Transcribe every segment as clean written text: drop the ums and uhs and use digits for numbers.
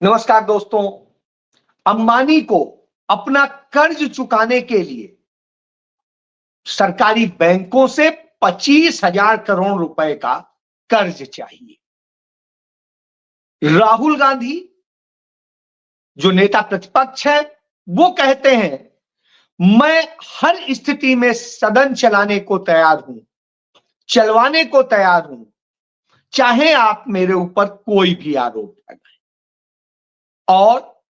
नमस्कार दोस्तों। अंबानी को अपना कर्ज चुकाने के लिए सरकारी बैंकों से 25,000 करोड़ रुपए का कर्ज चाहिए। राहुल गांधी जो नेता प्रतिपक्ष है वो कहते हैं मैं हर स्थिति में सदन चलाने को तैयार हूं, चलवाने को तैयार हूं, चाहे आप मेरे ऊपर कोई भी आरोप लगाएं। और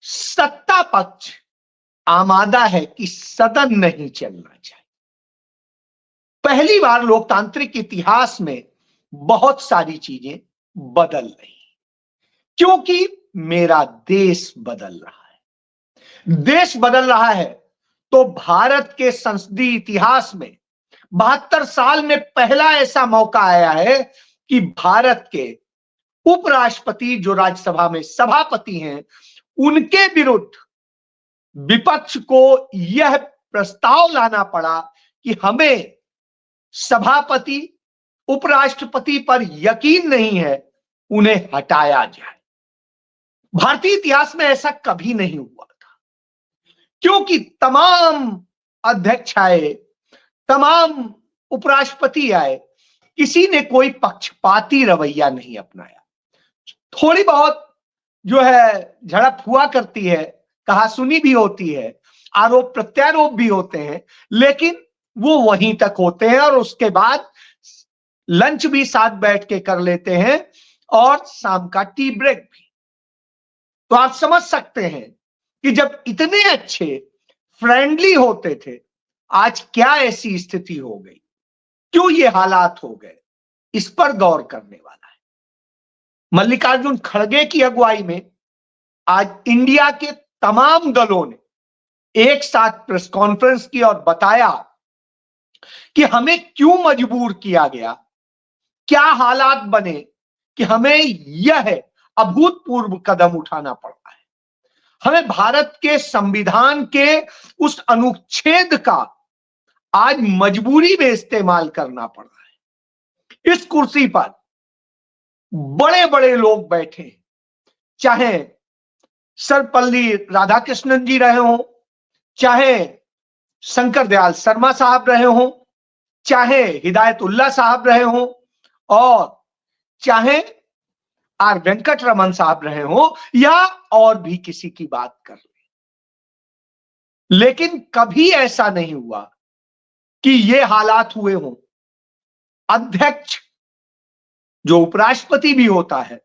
सत्ता पक्ष आमादा है कि सदन नहीं चलना चाहिए। पहली बार लोकतांत्रिक इतिहास में बहुत सारी चीजें बदल रही हैं, क्योंकि मेरा देश बदल रहा है। देश बदल रहा है तो भारत के संसदीय इतिहास में 72 साल में पहला ऐसा मौका आया है कि भारत के उपराष्ट्रपति जो राज्यसभा में सभापति हैं, उनके विरुद्ध विपक्ष को यह प्रस्ताव लाना पड़ा कि हमें सभापति उपराष्ट्रपति पर यकीन नहीं है, उन्हें हटाया जाए। भारतीय इतिहास में ऐसा कभी नहीं हुआ था, क्योंकि तमाम अध्यक्ष आए, तमाम उपराष्ट्रपति आए, किसी ने कोई पक्षपाती रवैया नहीं अपनाया। थोड़ी बहुत जो है झड़प हुआ करती है, कहासुनी भी होती है, आरोप प्रत्यारोप भी होते हैं, लेकिन वो वहीं तक होते हैं और उसके बाद लंच भी साथ बैठ के कर लेते हैं और शाम का टी ब्रेक भी। तो आप समझ सकते हैं कि जब इतने अच्छे फ्रेंडली होते थे, आज क्या ऐसी स्थिति हो गई, क्यों ये हालात हो गए, इस पर गौर करने वाला है। मल्लिकार्जुन खड़गे की अगुवाई में आज इंडिया के तमाम दलों ने एक साथ प्रेस कॉन्फ्रेंस की और बताया कि हमें क्यों मजबूर किया गया, क्या हालात बने कि हमें यह अभूतपूर्व कदम उठाना पड़ा है। हमें भारत के संविधान के उस अनुच्छेद का आज मजबूरी में इस्तेमाल करना पड़ रहा है। इस कुर्सी पर बड़े बड़े लोग बैठे हैं, चाहे सर्वपल्ली राधाकृष्णन जी रहे हों, चाहे शंकर दयाल शर्मा साहब रहे हों, चाहे हिदायतुल्लाह साहब रहे हों, और चाहे आर वेंकट रमन साहब रहे हों, या और भी किसी की बात कर ले। लेकिन कभी ऐसा नहीं हुआ कि ये हालात हुए हों। अध्यक्ष जो उपराष्ट्रपति भी होता है,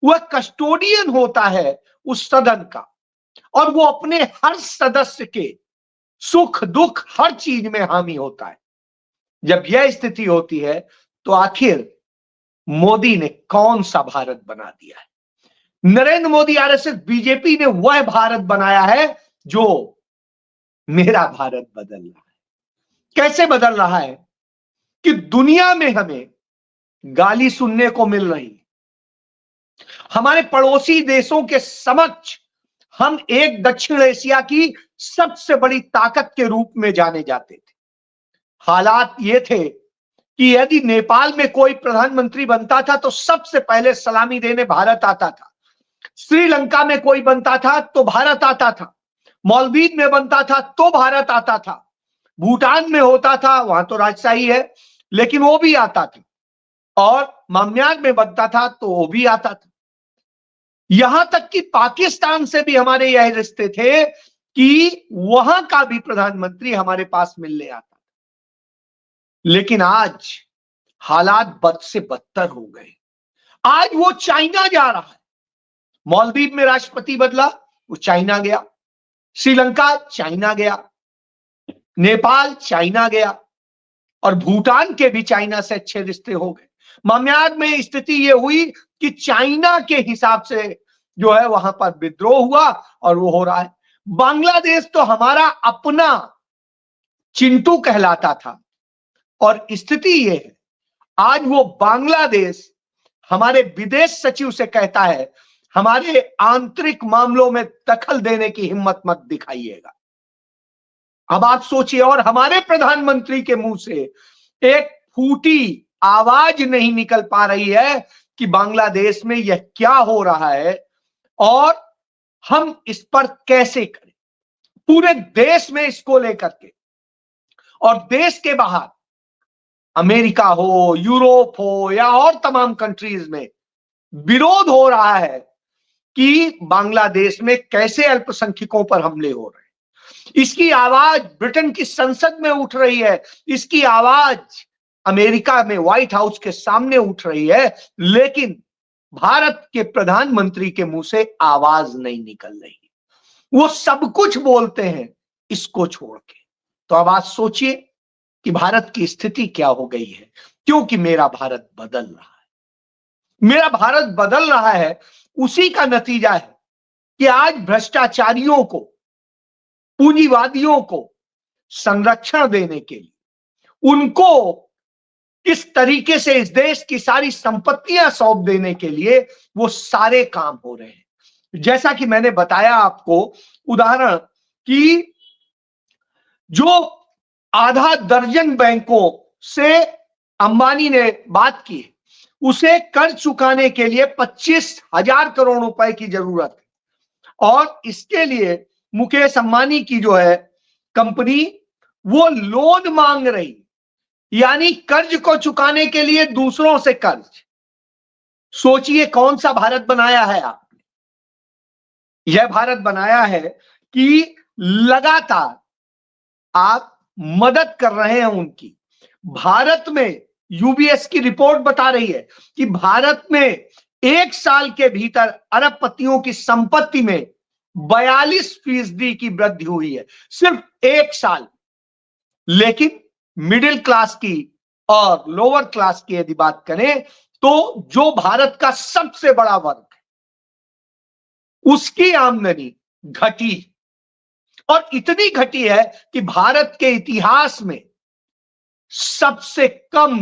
वह कस्टोडियन होता है उस सदन का, और वो अपने हर सदस्य के सुख दुख हर चीज में हामी होता है। जब यह स्थिति होती है तो आखिर मोदी ने कौन सा भारत बना दिया है। नरेंद्र मोदी आरएसएस बीजेपी ने वह भारत बनाया है जो मेरा भारत बदल रहा है। कैसे बदल रहा है कि दुनिया में हमें गाली सुनने को मिल रही, हमारे पड़ोसी देशों के समक्ष हम एक दक्षिण एशिया की सबसे बड़ी ताकत के रूप में जाने जाते थे। हालात ये थे कि यदि नेपाल में कोई प्रधानमंत्री बनता था तो सबसे पहले सलामी देने भारत आता था। श्रीलंका में कोई बनता था तो भारत आता था। मालदीव में बनता था तो भारत आता था। भूटान में होता था, वहां तो राजशाही है, लेकिन वो भी आता था। और म्यांमार में बनता था तो वो भी आता था। यहां तक कि पाकिस्तान से भी हमारे यह रिश्ते थे कि वहां का भी प्रधानमंत्री हमारे पास मिलने आता था। लेकिन आज हालात बद से बदतर हो गए। आज वो चाइना जा रहा है। मालदीव में राष्ट्रपति बदला, वो चाइना गया। श्रीलंका चाइना गया, नेपाल चाइना गया, और भूटान के भी चाइना से अच्छे रिश्ते हो गए। म्यांमार में स्थिति ये हुई कि चाइना के हिसाब से जो है वहां पर विद्रोह हुआ और वो हो रहा है। बांग्लादेश तो हमारा अपना चिंटू कहलाता था, और स्थिति ये है आज वो बांग्लादेश हमारे विदेश सचिव से कहता है हमारे आंतरिक मामलों में दखल देने की हिम्मत मत दिखाइएगा। अब आप सोचिए, और हमारे प्रधानमंत्री के मुंह से एक फूटी आवाज नहीं निकल पा रही है कि बांग्लादेश में यह क्या हो रहा है और हम इस पर कैसे करें, पूरे देश में इसको लेकर के और देश के बाहर, अमेरिका हो, यूरोप हो या और तमाम कंट्रीज में विरोध हो रहा है कि बांग्लादेश में कैसे अल्पसंख्यकों पर हमले हो रहे हैं। इसकी आवाज ब्रिटेन की संसद में उठ रही है, इसकी आवाज अमेरिका में व्हाइट हाउस के सामने उठ रही है, लेकिन भारत के प्रधानमंत्री के मुंह से आवाज नहीं निकल रही। वो सब कुछ बोलते हैं इसको छोड़ के। तो अब आज सोचिए कि भारत की स्थिति क्या हो गई है, क्योंकि मेरा भारत बदल रहा है। मेरा भारत बदल रहा है, उसी का नतीजा है कि आज भ्रष्टाचारियों को, पूंजीवादियों को संरक्षण देने के लिए, उनको किस तरीके से इस देश की सारी संपत्तियां सौंप देने के लिए वो सारे काम हो रहे हैं। जैसा कि मैंने बताया आपको उदाहरण कि जो आधा दर्जन बैंकों से अंबानी ने बात की, उसे कर्ज चुकाने के लिए 25,000 करोड़ रुपए की जरूरत है और इसके लिए मुकेश अंबानी की जो है कंपनी वो लोन मांग रही, यानी कर्ज को चुकाने के लिए दूसरों से कर्ज। सोचिए कौन सा भारत बनाया है आपने। यह भारत बनाया है कि लगातार आप मदद कर रहे हैं उनकी। भारत में यूबीएस की रिपोर्ट बता रही है कि भारत में 1 साल के भीतर अरबपतियों की संपत्ति में 42% की वृद्धि हुई है, सिर्फ 1 साल। लेकिन मिडिल क्लास की और लोअर क्लास की यदि बात करें तो जो भारत का सबसे बड़ा वर्ग है, उसकी आमदनी घटी और इतनी घटी है कि भारत के इतिहास में सबसे कम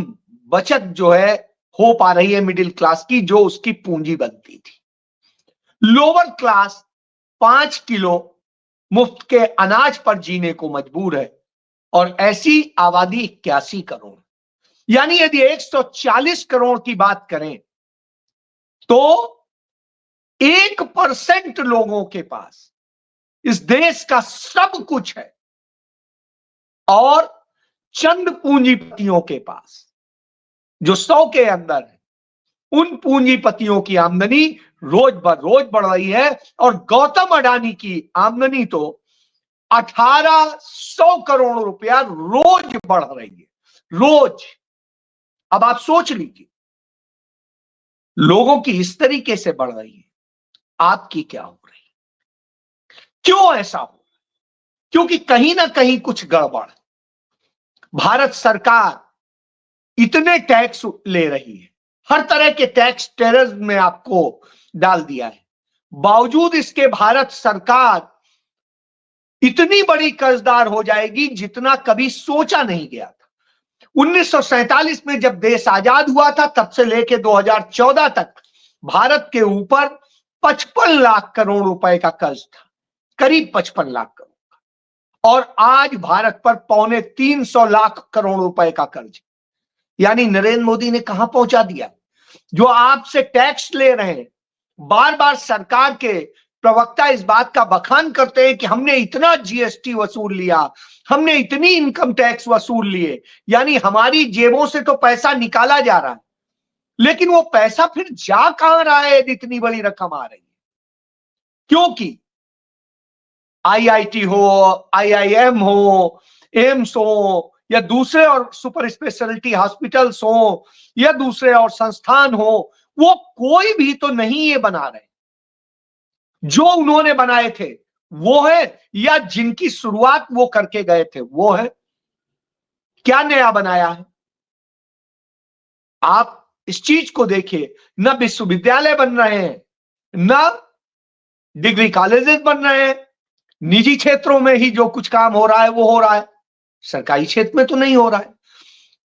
बचत जो है हो पा रही है मिडिल क्लास की, जो उसकी पूंजी बनती थी। लोअर क्लास 5 किलो मुफ्त के अनाज पर जीने को मजबूर है और ऐसी आबादी 81 करोड़। यानी यदि 140 करोड़ की बात करें तो 1% लोगों के पास इस देश का सब कुछ है और चंद पूंजीपतियों के पास जो 100 के अंदर है, उन पूंजीपतियों की आमदनी रोज बर रोज बढ़ रही है और गौतम अडानी की आमदनी तो 1800 करोड़ रुपया रोज बढ़ रही है, रोज। अब आप सोच लीजिए, लोगों की इस तरीके से बढ़ रही है, आपकी क्या हो रही है? क्यों ऐसा हो रहा है? क्योंकि कहीं ना कहीं कुछ गड़बड़। भारत सरकार इतने टैक्स ले रही है, हर तरह के टैक्स टेरर में आपको डाल दिया है, बावजूद इसके भारत सरकार इतनी बड़ी कर्जदार हो जाएगी जितना कभी सोचा नहीं गया था। 1947 में जब देश आजाद हुआ था, तब से लेकर 2014 तक भारत के ऊपर 55 लाख करोड़ रुपए का कर्ज था, करीब 55 लाख करोड़ का। और आज भारत पर 250 लाख करोड़ रुपए का कर्ज। यानी नरेंद्र मोदी ने कहां पहुंचा दिया। जो आपसे टैक्स ले रहे हैं, बार बार सरकार के प्रवक्ता इस बात का बखान करते हैं कि हमने इतना जीएसटी वसूल लिया, हमने इतनी इनकम टैक्स वसूल लिए, यानी हमारी जेबों से तो पैसा निकाला जा रहा है, लेकिन वो पैसा फिर जा कहां रहा है यदि इतनी बड़ी रकम आ रही है? क्योंकि आईआईटी हो, आईआईएम हो, एम्स हो या दूसरे और सुपर स्पेशलिटी हॉस्पिटल्स हो या दूसरे और संस्थान हो, वो कोई भी तो नहीं ये बना रहे। जो उन्होंने बनाए थे वो है, या जिनकी शुरुआत वो करके गए थे वो है। क्या नया बनाया है? आप इस चीज को देखिए, न विश्वविद्यालय बन रहे हैं, न डिग्री कॉलेजेस बन रहे हैं। निजी क्षेत्रों में ही जो कुछ काम हो रहा है वो हो रहा है, सरकारी क्षेत्र में तो नहीं हो रहा है।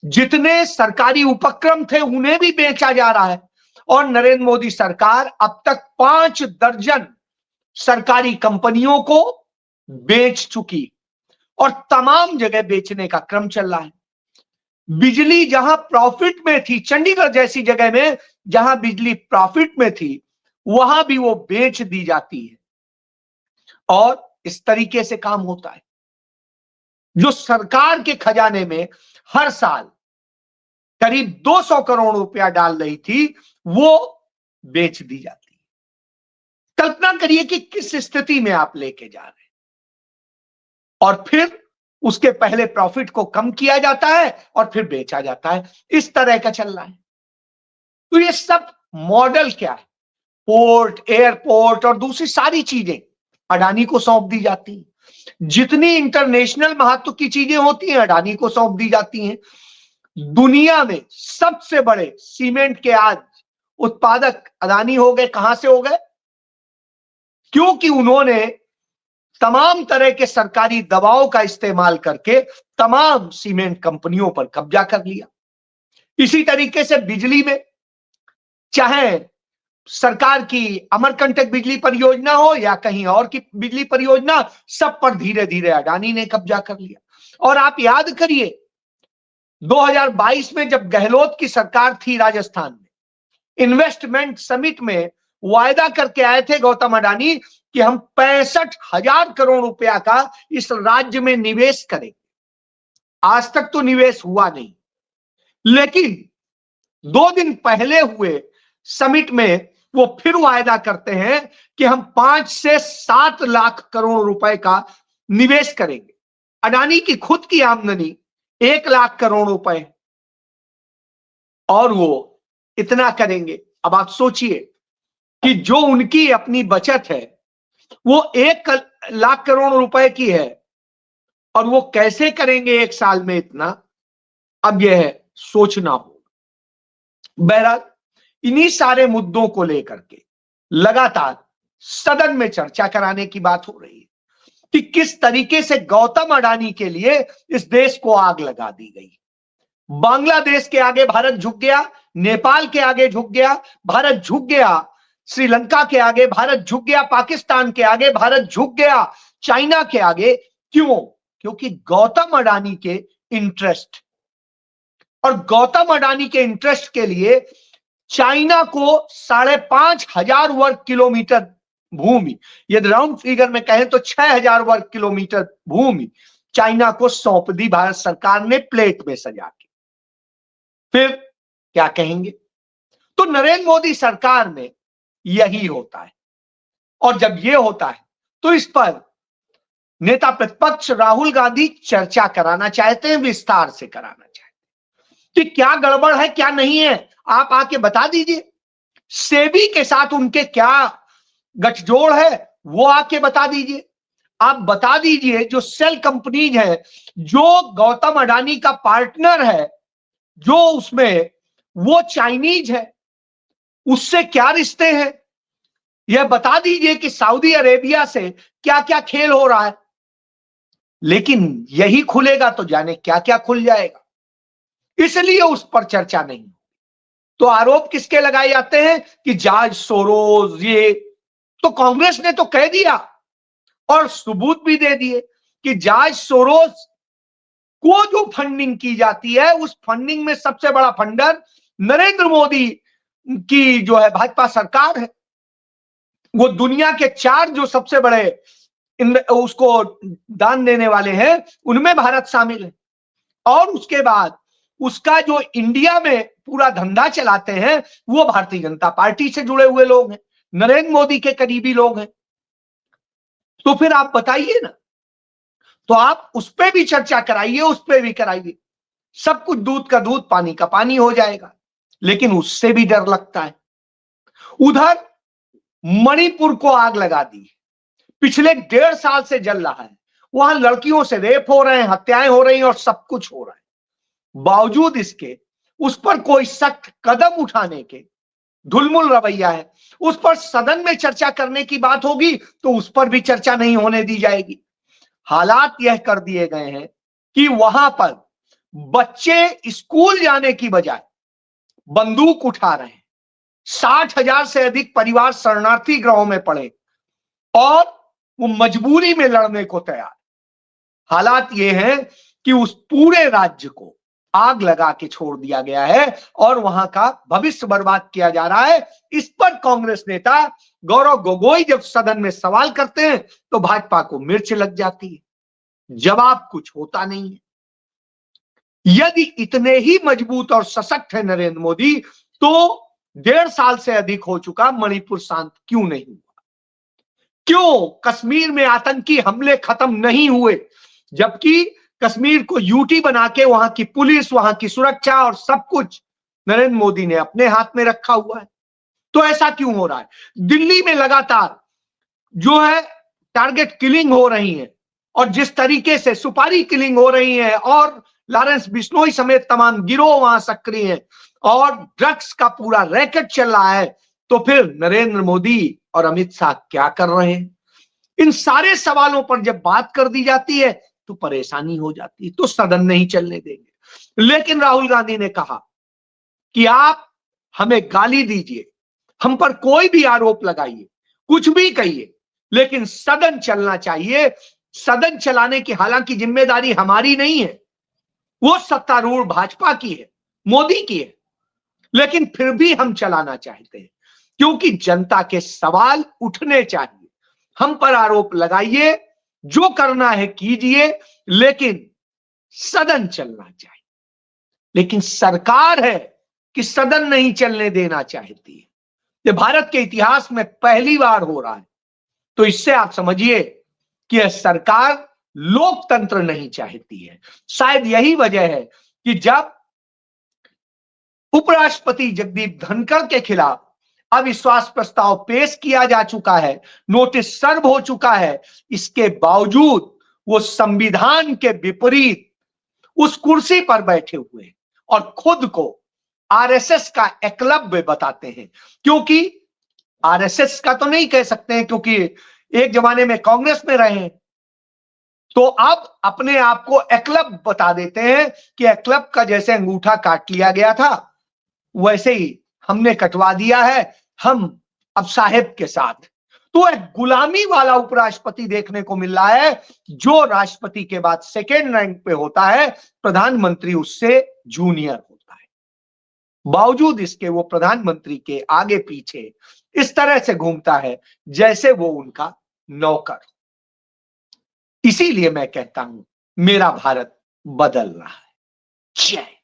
जितने सरकारी उपक्रम थे उन्हें भी बेचा जा रहा है और नरेंद्र मोदी सरकार अब तक 5 दर्जन सरकारी कंपनियों को बेच चुकी और तमाम जगह बेचने का क्रम चल रहा है। बिजली जहां प्रॉफिट में थी, चंडीगढ़ जैसी जगह में जहां बिजली प्रॉफिट में थी, वहां भी वो बेच दी जाती है। और इस तरीके से काम होता है। जो सरकार के खजाने में हर साल करीब 200 करोड़ रुपया डाल रही थी, वो बेच दी जाती है। कल्पना करिए कि किस स्थिति में आप लेके जा रहे हैं। और फिर उसके पहले प्रॉफिट को कम किया जाता है और फिर बेचा जाता है। इस तरह का चल रहा है। तो ये सब मॉडल क्या है? पोर्ट, एयरपोर्ट और दूसरी सारी चीजें अडानी को सौंप दी जाती हैं। जितनी इंटरनेशनल महत्व की चीजें होती हैं, अडानी को सौंप दी जाती हैं। दुनिया में सबसे बड़े सीमेंट के आज उत्पादक अडानी हो गए। कहां से हो गए? क्योंकि उन्होंने तमाम तरह के सरकारी दबाव का इस्तेमाल करके तमाम सीमेंट कंपनियों पर कब्जा कर लिया। इसी तरीके से बिजली में, चाहे सरकार की अमरकंटक बिजली परियोजना हो या कहीं और की बिजली परियोजना, सब पर धीरे धीरे अडानी ने कब्जा कर लिया। और आप याद करिए 2022 में जब गहलोत की सरकार थी राजस्थान में, इन्वेस्टमेंट समिट में वायदा करके आए थे गौतम अडानी कि हम 65,000 करोड़ रुपया का इस राज्य में निवेश करेंगे। आज तक तो निवेश हुआ नहीं, लेकिन 2 दिन पहले हुए समिट में वो फिर वायदा करते हैं कि हम 5 से 7 लाख करोड़ रुपए का निवेश करेंगे। अडानी की खुद की आमदनी 1 लाख करोड़ रुपए और वो इतना करेंगे। अब आप सोचिए कि जो उनकी अपनी बचत है वो 1 लाख करोड़ रुपए की है और वो कैसे करेंगे 1 साल में इतना? अब यह सोचना होगा। बहरहाल इन्हीं सारे मुद्दों को लेकर के लगातार सदन में चर्चा कराने की बात हो रही है कि किस तरीके से गौतम अडानी के लिए इस देश को आग लगा दी गई। बांग्लादेश के आगे भारत झुक गया, नेपाल के आगे झुक गया भारत, झुक गया श्रीलंका के आगे भारत, झुक गया पाकिस्तान के आगे भारत, झुक गया चाइना के आगे। क्यों? क्योंकि गौतम अडानी के इंटरेस्ट, और गौतम अडानी के इंटरेस्ट के लिए चाइना को 5,500 वर्ग किलोमीटर भूमि, यदि राउंड फिगर में कहें तो 6,000 वर्ग किलोमीटर भूमि चाइना को सौंप दी भारत सरकार ने प्लेट में सजा के। फिर क्या कहेंगे? तो नरेंद्र मोदी सरकार में यही होता है। और जब यह होता है तो इस पर नेता प्रतिपक्ष राहुल गांधी चर्चा कराना चाहते हैं, विस्तार से कराना चाहते हैं कि क्या गड़बड़ है क्या नहीं है, आप आके बता दीजिए। सेबी के साथ उनके क्या गठजोड़ है वो आके बता दीजिए। आप बता दीजिए जो सेल कंपनीज है, जो गौतम अडानी का पार्टनर है, जो उसमें वो चाइनीज है, उससे क्या रिश्ते हैं, यह बता दीजिए कि सऊदी अरेबिया से क्या क्या खेल हो रहा है। लेकिन यही खुलेगा तो जाने क्या क्या खुल जाएगा, इसलिए उस पर चर्चा नहीं। तो आरोप किसके लगाए जाते हैं कि जॉर्ज सोरोस, ये तो कांग्रेस ने तो कह दिया और सबूत भी दे दिए कि जॉर्ज सोरोस को जो फंडिंग की जाती है उस फंडिंग में सबसे बड़ा फंडर नरेंद्र मोदी की जो है भाजपा सरकार है। वो दुनिया के 4 जो सबसे बड़े उसको दान देने वाले हैं उनमें भारत शामिल है। और उसके बाद उसका जो इंडिया में पूरा धंधा चलाते हैं वो भारतीय जनता पार्टी से जुड़े हुए लोग हैं, नरेंद्र मोदी के करीबी लोग हैं। तो फिर आप बताइए ना, तो आप उस पर भी चर्चा कराइए, उस पर भी कराइए, सब कुछ दूध का दूध पानी का पानी हो जाएगा। लेकिन उससे भी डर लगता है। उधर मणिपुर को आग लगा दी, पिछले 1.5 साल से जल रहा है, वहां लड़कियों से रेप हो रहे हैं, हत्याएं हो रही हैं और सब कुछ हो रहा है। बावजूद इसके उस पर कोई सख्त कदम उठाने के ढुलमुल रवैया है। उस पर सदन में चर्चा करने की बात होगी तो उस पर भी चर्चा नहीं होने दी जाएगी। हालात यह कर दिए गए हैं कि वहां पर बच्चे स्कूल जाने की बजाय बंदूक उठा रहे हैं। 60,000 से अधिक परिवार शरणार्थी गृहों में पड़े और वो मजबूरी में लड़ने को तैयार। हालात ये हैं कि उस पूरे राज्य को आग लगा के छोड़ दिया गया है और वहां का भविष्य बर्बाद किया जा रहा है। इस पर कांग्रेस नेता गौरव गोगोई जब सदन में सवाल करते हैं तो भाजपा को मिर्च लग जाती है, जवाब कुछ होता नहीं है। यदि इतने ही मजबूत और सशक्त है नरेंद्र मोदी, तो 1.5 साल से अधिक हो चुका मणिपुर शांत क्यों नहीं हुआ? क्यों कश्मीर में आतंकी हमले खत्म नहीं हुए, जबकि कश्मीर को यूटी बना के वहां की पुलिस, वहां की सुरक्षा और सब कुछ नरेंद्र मोदी ने अपने हाथ में रखा हुआ है? तो ऐसा क्यों हो रहा है? दिल्ली में लगातार जो है टारगेट किलिंग हो रही है और जिस तरीके से सुपारी किलिंग हो रही है और लॉरेंस बिश्नोई समेत तमाम गिरोह वहां सक्रिय हैं और ड्रग्स का पूरा रैकेट चल रहा है, तो फिर नरेंद्र मोदी और अमित शाह क्या कर रहे हैं? इन सारे सवालों पर जब बात कर दी जाती है तो परेशानी हो जाती है, तो सदन नहीं चलने देंगे। लेकिन राहुल गांधी ने कहा कि आप हमें गाली दीजिए, हम पर कोई भी आरोप लगाइए, कुछ भी कहिए, लेकिन सदन चलना चाहिए। सदन चलाने की हालांकि जिम्मेदारी हमारी नहीं है, वो सत्तारूढ़ भाजपा की है, मोदी की है, लेकिन फिर भी हम चलाना चाहते हैं क्योंकि जनता के सवाल उठने चाहिए। हम पर आरोप लगाइए, जो करना है कीजिए, लेकिन सदन चलना चाहिए। लेकिन सरकार है कि सदन नहीं चलने देना चाहती है। ये भारत के इतिहास में पहली बार हो रहा है। तो इससे आप समझिए कि यह सरकार लोकतंत्र नहीं चाहती है। शायद यही वजह है कि जब उपराष्ट्रपति जगदीप धनखड़ के खिलाफ अविश्वास प्रस्ताव पेश किया जा चुका है, नोटिस सर्व हो चुका है, इसके बावजूद वो संविधान के विपरीत उस कुर्सी पर बैठे हुए और खुद को आरएसएस का एकलव्य बताते हैं। क्योंकि आरएसएस का तो नहीं कह सकते हैं क्योंकि एक जमाने में कांग्रेस में रहे, तो अब अपने आप को एकलव्य बता देते हैं कि एकलव्य का जैसे अंगूठा काट लिया गया था वैसे ही हमने कटवा दिया है, हम अब साहेब के साथ। तो एक गुलामी वाला उपराष्ट्रपति देखने को मिल रहा है, जो राष्ट्रपति के बाद सेकेंड रैंक पे होता है, प्रधानमंत्री उससे जूनियर होता है। बावजूद इसके वो प्रधानमंत्री के आगे पीछे इस तरह से घूमता है जैसे वो उनका नौकर। इसीलिए मैं कहता हूं मेरा भारत बदल रहा है। जय